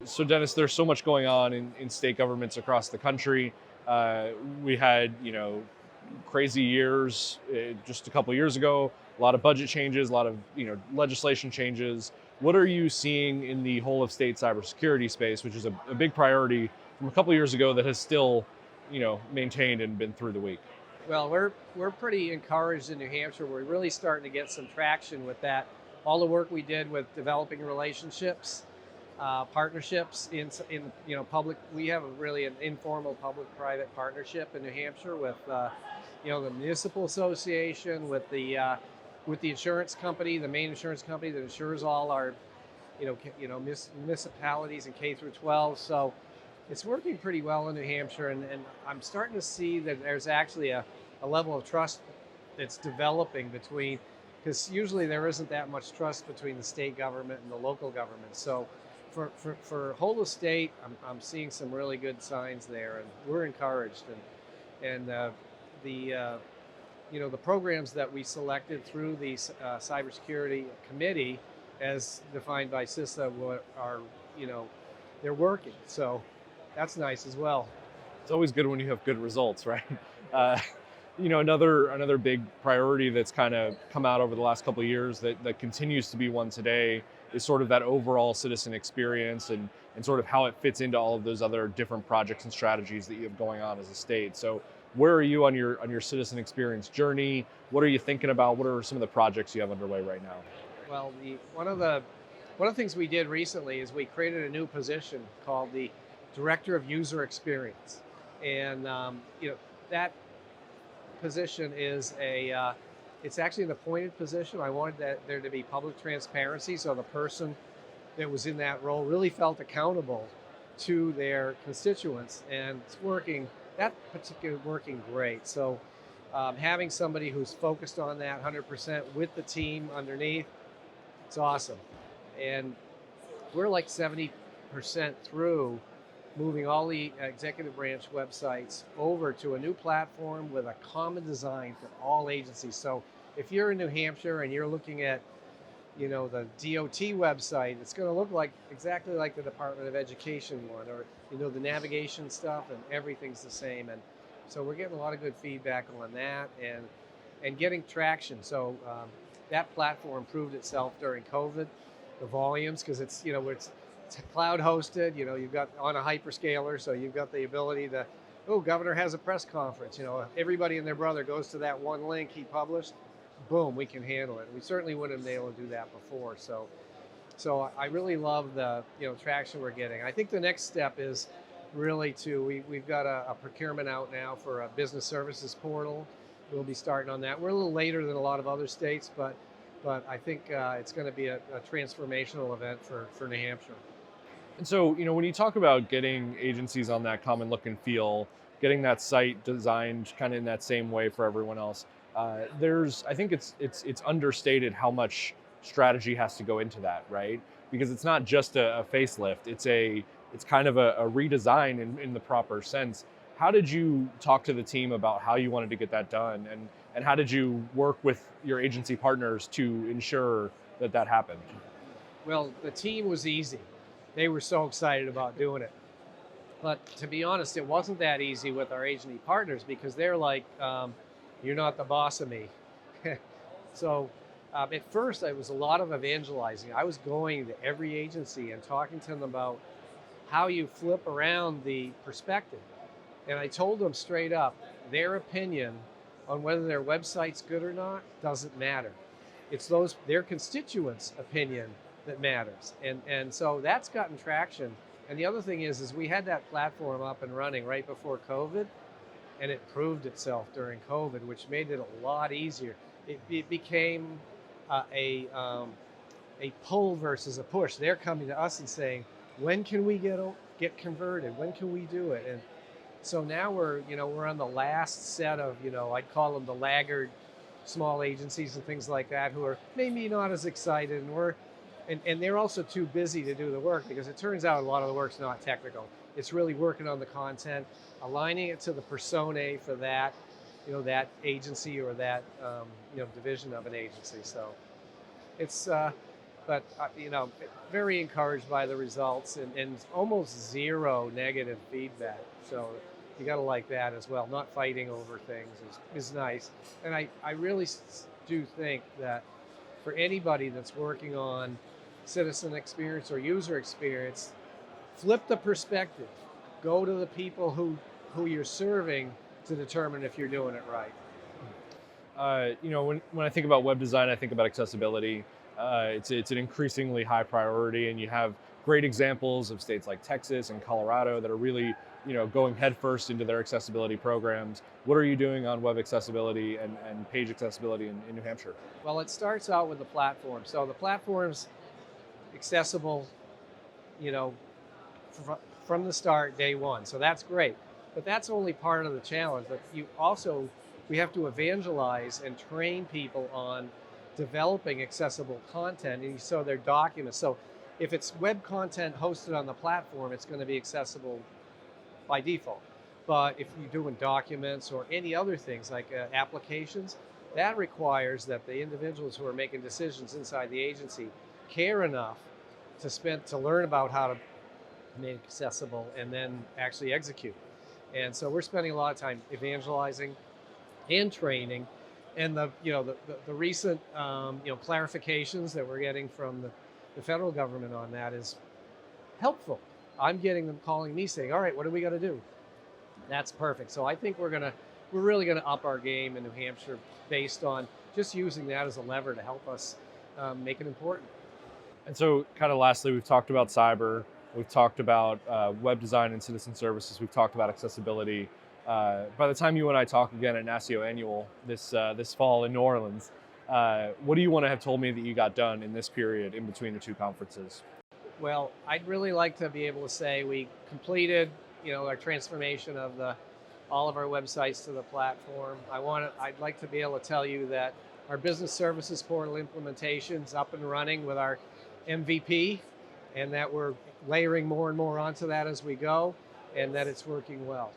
So Dennis, there's so much going on in state governments across the country. We had, crazy years just a couple years ago, a lot of budget changes, a lot of, legislation changes. What are you seeing in the whole of state cybersecurity space, which is a big priority from a couple years ago that has still, maintained and been through the week? Well, we're pretty encouraged in New Hampshire. We're really starting to get some traction with that. All the work we did with developing relationships, partnerships in public. We have really an informal public-private partnership in New Hampshire with the municipal association, with the insurance company, the main insurance company that insures all our municipalities and K through 12. So it's working pretty well in New Hampshire, and I'm starting to see that there's actually a level of trust that's developing between, because usually there isn't that much trust between the state government and the local government. So for whole of state, I'm seeing some really good signs there, and we're encouraged. And the the programs that we selected through the cybersecurity committee, as defined by CISA, are they're working. So that's nice as well. It's always good when you have good results, right? Uh, another big priority that's kind of come out over the last couple of years that continues to be one today is sort of that overall citizen experience and sort of how it fits into all of those other different projects and strategies that you have going on as a state. So where are you on your citizen experience journey? What are you thinking about? What are some of the projects you have underway right now? Well, one of the things we did recently is we created a new position called the Director of User Experience, and that position is it's actually an appointed position. I wanted there to be public transparency, so the person that was in that role really felt accountable to their constituents, and it's working. That particular working great. So having somebody who's focused on that 100% with the team underneath, it's awesome. And we're like 70% through moving all the executive branch websites over to a new platform with a common design for all agencies. So if you're in New Hampshire and you're looking at the DOT website, it's going to look like exactly like the Department of Education one, or the navigation stuff, and everything's the same. And so we're getting a lot of good feedback on that, and getting traction. So that platform proved itself during COVID, the volumes, because it's cloud hosted. You've got on a hyperscaler, so you've got the ability to, governor has a press conference. Everybody and their brother goes to that one link he published. Boom, we can handle it. We certainly wouldn't have been able to do that before. So I really love the traction we're getting. I think the next step is really we've got a procurement out now for a business services portal. We'll be starting on that. We're a little later than a lot of other states, but I think it's going to be a transformational event for New Hampshire. And so, when you talk about getting agencies on that common look and feel, getting that site designed kind of in that same way for everyone else, I think it's understated how much strategy has to go into that, right? Because it's not just a facelift; it's kind of a redesign in the proper sense. How did you talk to the team about how you wanted to get that done, and how did you work with your agency partners to ensure that happened? Well, the team was easy. They were so excited about doing it. But to be honest, it wasn't that easy with our agency partners, because they're like, you're not the boss of me. So at first, it was a lot of evangelizing. I was going to every agency and talking to them about how you flip around the perspective. And I told them straight up, their opinion on whether their website's good or not doesn't matter. It's their constituents' opinion that matters. And so that's gotten traction. And the other thing is we had that platform up and running right before COVID, and it proved itself during COVID, which made it a lot easier. It became a pull versus a push. They're coming to us and saying, when can we get converted? When can we do it? And so now we're on the last set of, I'd call them the laggard small agencies and things like that, who are maybe not as excited, and they're also too busy to do the work, because it turns out a lot of the work's not technical. It's really working on the content, aligning it to the personae for that, that agency or that, division of an agency. So it's but very encouraged by the results, and almost zero negative feedback. So you got to like that as well. Not fighting over things is nice. And I really do think that for anybody that's working on citizen experience or user experience, flip the perspective. Go to the people who you're serving to determine if you're doing it right. When I think about web design, I think about accessibility. It's an increasingly high priority, and you have great examples of states like Texas and Colorado that are really, going headfirst into their accessibility programs. What are you doing on web accessibility and page accessibility in New Hampshire? Well, it starts out with the platform. So the platform's accessible, you know, from the start, day one. So that's great. But that's only part of the challenge. But we have to evangelize and train people on developing accessible content, and so their documents. So if it's web content hosted on the platform, it's going to be accessible by default. But if you're doing documents or any other things like applications, that requires that the individuals who are making decisions inside the agency care enough to learn about how to make it accessible and then actually execute. And so we're spending a lot of time evangelizing and training, and the recent clarifications that we're getting from the federal government on that is helpful. I'm getting them calling me saying, "All right, what do we got to do?" That's perfect. So I think we're really gonna up our game in New Hampshire based on just using that as a lever to help us make it important. And so, kind of lastly, we've talked about cyber, we've talked about web design and citizen services, we've talked about accessibility. By the time you and I talk again at NASCIO Annual this fall in New Orleans, what do you want to have told me that you got done in this period in between the two conferences? Well, I'd really like to be able to say we completed, our transformation of all of our websites to the platform. I'd like to be able to tell you that our business services portal implementation's up and running with our MVP, and that we're layering more and more onto that as we go, and that it's working well.